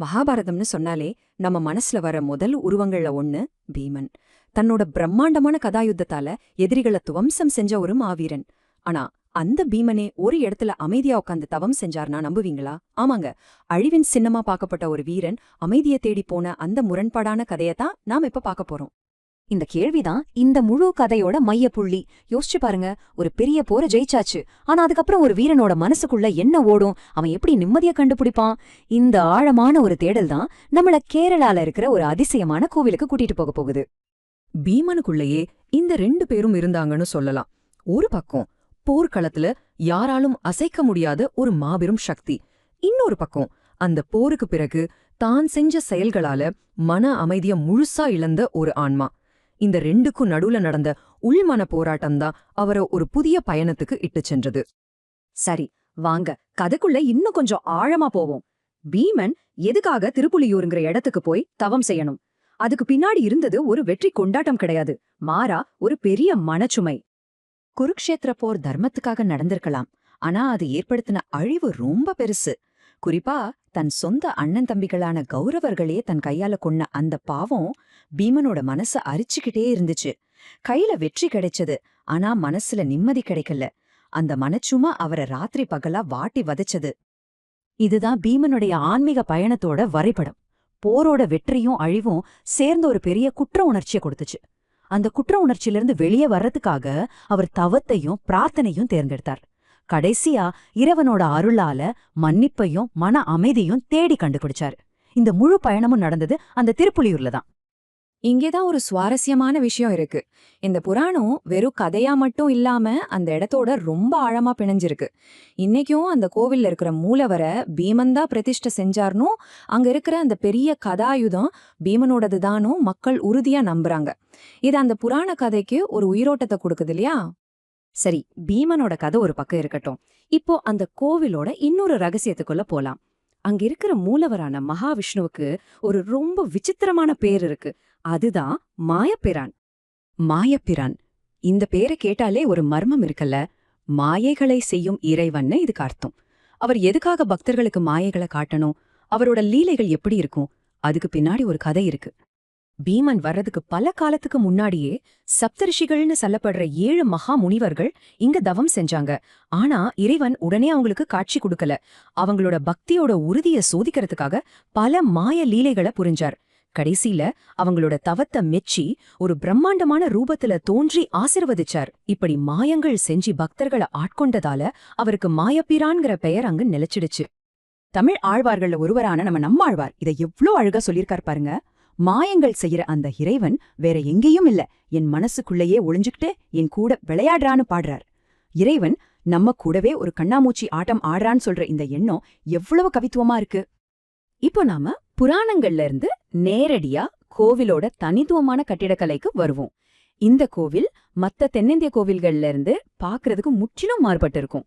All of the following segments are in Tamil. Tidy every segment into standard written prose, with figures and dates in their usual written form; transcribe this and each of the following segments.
மகாபாரதம்னு சொன்னாலே நம்ம மனசுல வர முதல் உருவங்கள்ல ஒண்ணு பீமன். தன்னோட பிரம்மாண்டமான கதாயுத்தத்தால எதிரிகளை துவம்சம் செஞ்ச ஒரு மாவீரன். ஆனா அந்த பீமனே ஒரு இடத்துல அமைதியா உட்காந்து தவம் செஞ்சார்னா நம்புவீங்களா? ஆமாங்க, அழிவின் சின்னமா பார்க்கப்பட்ட ஒரு வீரன் அமைதியை தேடி போன அந்த முரண்பாடான கதையத்தான் நாம இப்ப பார்க்க போறோம். இந்த கேள்விதான் இந்த முழு கதையோட மையப்புள்ளி. யோசிச்சு பாருங்க, ஒரு பெரிய போரை ஜெயிச்சாச்சு, ஆனா அதுக்கப்புறம் ஒரு வீரனோட மனசுக்குள்ள என்ன ஓடும், அவன் எப்படி நிம்மதியை கண்டுபிடிப்பான்? இந்த ஆழமான ஒரு தேடல் தான் நம்மள கேரளால இருக்கிற ஒரு அதிசயமான கோவிலுக்கு கூட்டிட்டு போக போகுது. பீமனுக்குள்ளேயே இந்த ரெண்டு பேரும் இருந்தாங்கன்னு சொல்லலாம். ஒரு பக்கம் போர்க்களத்துல யாராலும் அசைக்க முடியாத ஒரு மாபெரும் சக்தி, இன்னொரு பக்கம் அந்த போருக்கு பிறகு தான் செஞ்ச செயல்களால மன அமைதிய முழுசா இழந்த ஒரு ஆன்மா. இந்த ரெண்டுக்கும் நடுவுல நடந்த உள்மன போராட்டம்தான் அவரை ஒரு புதிய பயணத்துக்கு இட்டுச் சென்றது. சரி, வாங்க கதைக்குள்ள இன்னும் கொஞ்சம் ஆழமா போவோம். பீமன் எதுக்காக திருப்புலியூருங்கிற இடத்துக்கு போய் தவம் செய்யணும்? அதுக்கு பின்னாடி இருந்தது ஒரு வெற்றி கொண்டாட்டம் கிடையாது, மாறா ஒரு பெரிய மனச்சுமை. குருக்ஷேத்திர போர் தர்மத்துக்காக நடந்திருக்கலாம், ஆனா அது ஏற்படுத்தின அழிவு ரொம்ப பெருசு. குறிப்பா தன் சொந்த அண்ணன் தம்பிகளான கௌரவர்களே தன் கையால கொன்ன அந்த பாவம் பீமனோட மனச அரிச்சுக்கிட்டே இருந்துச்சு. கையில வெற்றி கிடைச்சது, ஆனா மனசுல நிம்மதி கிடைக்கல. அந்த மனச்சுமா அவரை ராத்திரி பகலா வாட்டி வதைச்சது. இதுதான் பீமனுடைய ஆன்மீக பயணத்தோட வரைபடம். போரோட வெற்றியும் அழிவும் சேர்ந்து ஒரு பெரிய குற்ற உணர்ச்சியை கொடுத்துச்சு. அந்த குற்ற உணர்ச்சியிலிருந்து வெளியே வர்றதுக்காக அவர் தவத்தையும் பிரார்த்தனையும் தேர்ந்தெடுத்தார். கடைசியா இறைவனோட அருளால மன்னிப்பையும் மன அமைதியும் தேடி கண்டுபிடிச்சாரு. இந்த முழு பயணமும் நடந்தது அந்த திருப்புலியூர்ல தான். இங்கேதான் ஒரு சுவாரஸ்யமான விஷயம் இருக்கு. இந்த புராணம் வெறும் கதையா மட்டும் இல்லாம அந்த இடத்தோட ரொம்ப ஆழமா பிணைஞ்சிருக்கு. இன்னைக்கும் அந்த கோவில்ல இருக்கிற மூலவரை பீமன்தான் பிரதிஷ்டை செஞ்சார்னும், அங்க இருக்கிற அந்த பெரிய கதாயுதம் பீமனோடதுதானும் மக்கள் உறுதியா நம்புறாங்க. இது அந்த புராண கதைக்கு ஒரு உயிரோட்டத்தை கொடுக்குது இல்லையா? சரி, பீமனோட கதை ஒரு பக்கம் இருக்கட்டும். இப்போ அந்த கோவிலோட இன்னொரு ரகசியத்துக்குள்ள போலாம். அங்க இருக்கிற மூலவரான மகாவிஷ்ணுவுக்கு ஒரு ரொம்ப விசித்திரமான பேர் இருக்கு. அதுதான் மாயப்பிரான். மாயப்பிரான், இந்த பேரை கேட்டாலே ஒரு மர்மம் இருக்குல்ல. மாயைகளை செய்யும் இறைவன்னு இதுக்கு அர்த்தம். அவர் எதுக்காக பக்தர்களுக்கு மாயைகளை காட்டணும்? அவரோட லீலைகள் எப்படி இருக்கும்? அதுக்கு பின்னாடி ஒரு கதை இருக்கு. பீமன் வர்றதுக்கு பல காலத்துக்கு முன்னாடியே சப்தரிஷிகள்னு சொல்லப்படுற 7 மகா முனிவர்கள் இங்க தவம் செஞ்சாங்க. ஆனா இறைவன் உடனே அவங்களுக்கு காட்சி கொடுக்கல. அவங்களோட பக்தியோட உறுதிய சோதிக்கிறதுக்காக பல மாய லீலைகளை புரிஞ்சார். கடைசியில அவங்களோட தவத்தை மெச்சி ஒரு பிரம்மாண்டமான ரூபத்துல தோன்றி ஆசிர்வதிச்சார். இப்படி மாயங்கள் செஞ்சு பக்தர்களை ஆட்கொண்டதால அவருக்கு மாயப்பிரான்கிற பெயர் அங்கு நிலைச்சிடுச்சு. தமிழ் ஆழ்வார்கள்ல ஒருவரான நம்ம நம்மாழ்வார் இதை எவ்ளோ அழகா சொல்லியிருக்கார் பாருங்க. மாயங்கள் செய்யற அந்த இறைவன் வேற எங்கேயும் இல்ல, என் மனசுக்குள்ளேயே ஒளிஞ்சுக்கிட்டு என் கூட விளையாடுறான்னு பாடுறார். இறைவன் நம்ம கூடவே ஒரு கண்ணாமூச்சி ஆட்டம் ஆடுறான்னு சொல்ற இந்த எண்ணம் எவ்வளவு கவித்துவமா இருக்கு. இப்போ நாம புராணங்கள்ல இருந்து நேரடியா கோவிலோட தனித்துவமான கட்டிடக்கலைக்கு வருவோம். இந்த கோவில் மத்த தென்னிந்திய கோவில்கள்ல இருந்து பாக்குறதுக்கு முற்றிலும் மாறுபட்டு இருக்கும்.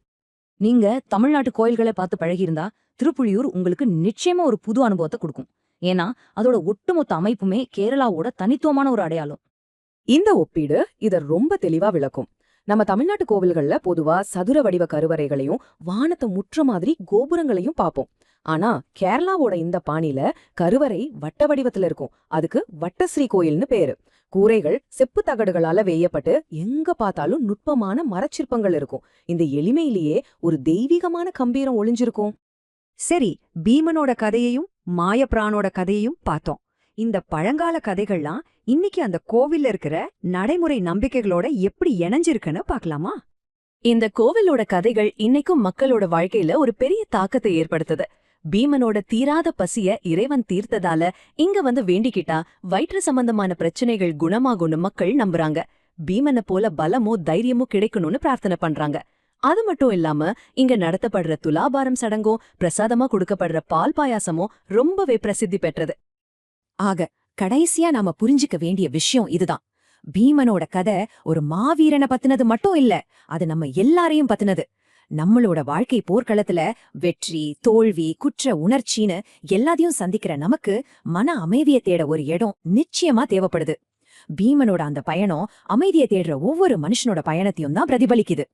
நீங்க தமிழ்நாட்டு கோயில்களை பார்த்து பழகியிருந்தா திருப்புலியூர் உங்களுக்கு நிச்சயமா ஒரு புது அனுபவத்தை கொடுக்கும். ஏன்னா அதோட ஒட்டுமொத்த அமைப்புமே கேரளாவோட தனித்துவமான ஒரு அடையாளம். இந்த ஒப்பீடு இத ரொம்ப தெளிவா விளக்கும். நம்ம தமிழ்நாட்டு கோவில்கள்ல பொதுவா சதுர வடிவ கருவறைகளையும் வானத்தை முற்ற மாதிரி கோபுரங்களையும் பார்ப்போம். ஆனா கேரளாவோட இந்த பாணியில கருவறை வட்ட வடிவத்துல இருக்கும். அதுக்கு வட்டஸ்ரீ கோயில்னு பேரு. கூரைகள் செப்பு தகடுகளால வேயப்பட்டு எங்க பார்த்தாலும் நுட்பமான மரச்சிற்பங்கள் இருக்கும். இந்த எளிமையிலேயே ஒரு தெய்வீகமான கம்பீரம் ஒளிஞ்சிருக்கும். சரி, பீமனோட கதையையும் மாயப்பிரானோட கதையையும் பார்த்தோம். இந்த பழங்கால கதைகள்லாம் இன்னைக்கு அந்த கோவில்ல இருக்கிற நடைமுறை நம்பிக்கைகளோட எப்படி இணைஞ்சிருக்குன்னு பார்க்கலாமா? இந்த கோவிலோட கதைகள் இன்னைக்கும் மக்களோட வாழ்க்கையில ஒரு பெரிய தாக்கத்தை ஏற்படுத்துது. பீமனோட தீராத பசிய இறைவன் தீர்த்ததால இங்க வந்து வேண்டிக்கிட்டா வயிற்று சம்பந்தமான பிரச்சனைகள் குணமாகும்னு மக்கள் நம்புறாங்க. பீமனை போல பலமோ தைரியமோ கிடைக்கணும்னு பிரார்த்தனை பண்றாங்க. அது மட்டும் இல்லாம இங்க நடத்தப்படுற துலாபாரம் சடங்கும் பிரசாதமா கொடுக்கப்படுற பால் பாயாசமும் ரொம்பவே பிரசித்தி பெற்றது. ஆக கடைசியா நாம புரிஞ்சுக்க வேண்டிய விஷயம் இதுதான். பீமனோட கதை ஒரு மாவீரனை பத்தினது மட்டும் இல்ல, அது நம்ம எல்லாரையும் பத்தினது. நம்மளோட வாழ்க்கை போர்க்களத்துல வெற்றி, தோல்வி, குற்ற உணர்ச்சின்னு எல்லாத்தையும் சந்திக்கிற நமக்கு மன அமைதியை தேட ஒரு இடம் நிச்சயமா தேவைப்படுது. பீமனோட அந்த பயணம் அமைதியை தேடுற ஒவ்வொரு மனுஷனோட பயணத்தையும் தான் பிரதிபலிக்குது.